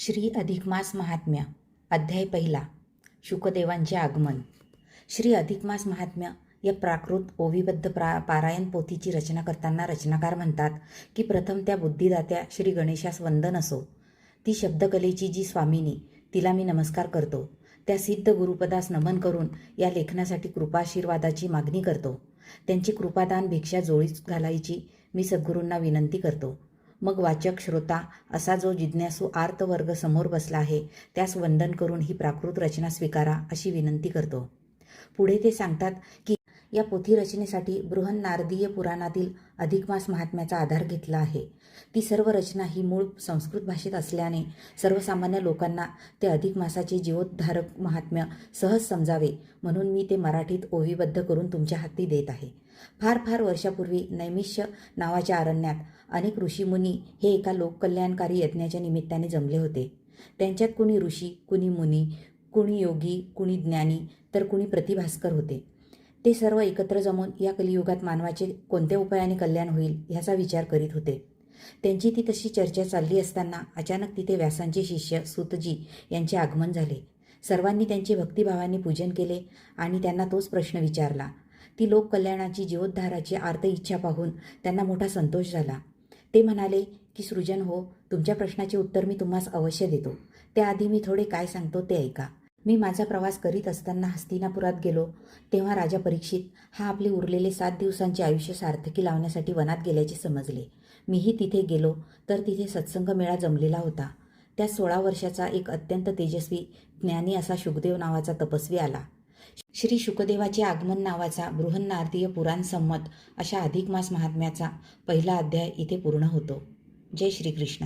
श्री अधिकमास महात्म्य अध्याय पहिला. शुकदेवांचे आगमन. श्री अधिकमास महात्म्य या प्राकृत ओवीबद्ध पारायण पोथीची रचना करताना रचनाकार म्हणतात की प्रथम त्या बुद्धिदात्या श्री गणेशास वंदन असो. ती शब्दकलेची जी स्वामिनी, तिला मी नमस्कार करतो. त्या सिद्ध गुरुपदास नमन करून या लेखनासाठी कृपाशीर्वादाची मागणी करतो. त्यांची कृपादान भिक्षा जोळीच घालायची मी सद्गुरूंना विनंती करतो. मग वाचक श्रोता असा जो जिज्ञासू आर्त वर्ग समोर बसला आहे त्यास वंदन करून ही प्राकृत रचना स्वीकारा अशी विनंती करतो. पुढे ते सांगतात की या पोथी रचनेसाठी बृहन्नारदीय पुराणातील अधिकमास महात्म्याचा आधार घेतला आहे. ती सर्व रचना ही मूळ संस्कृत भाषेत असल्याने सर्वसामान्य लोकांना ते अधिक मासाचे जीवोद्धारक महात्म्य सहज समजावे म्हणून मी ते मराठीत ओवीबद्ध करून तुमच्या हाती देत आहे. फार वर्षापूर्वी नैमिष्य नावाच्या अरण्यात अनेक ऋषीमुनी हे एका लोककल्याणकारी यज्ञाच्या निमित्ताने जमले होते. त्यांच्यात कुणी ऋषी, कुणी मुनी, कुणी योगी, कुणी ज्ञानी तर कुणी प्रतिभास्कर होते. ते सर्व एकत्र जमून या कलियुगात मानवाचे कोणत्या उपायाने कल्याण होईल ह्याचा विचार करीत होते. त्यांची ती तशी चर्चा चालली असताना अचानक तिथे व्यासांचे शिष्य सूतजी यांचे आगमन झाले. सर्वांनी त्यांचे भक्तिभावाने पूजन केले आणि त्यांना तोच प्रश्न विचारला. ती लोककल्याणाची जीवोद्धाराची आर्त इच्छा पाहून त्यांना मोठा संतोष झाला. ते म्हणाले की सृजन हो, तुमच्या प्रश्नाचे उत्तर मी तुम्हास अवश्य देतो. त्याआधी मी थोडे काय सांगतो ते ऐका. मी माझा प्रवास करीत असताना हस्तिनापुरात गेलो तेव्हा राजा परीक्षित हा आपले उरलेले 7 दिवसांचे आयुष्य सार्थकी लावण्यासाठी वनात गेल्याचे समजले. मीही तिथे गेलो तर तिथे सत्संग मेळा जमलेला होता. त्या 16 वर्षाचा एक अत्यंत तेजस्वी ज्ञानी असा शुकदेव नावाचा तपस्वी आला. श्री शुकदेवाचे आगमन नावाचा बृहन्नारदीय पुराण संमत अशा अधिकमास महात्म्याचा पहिला अध्याय इथे पूर्ण होतो. जय श्रीकृष्ण.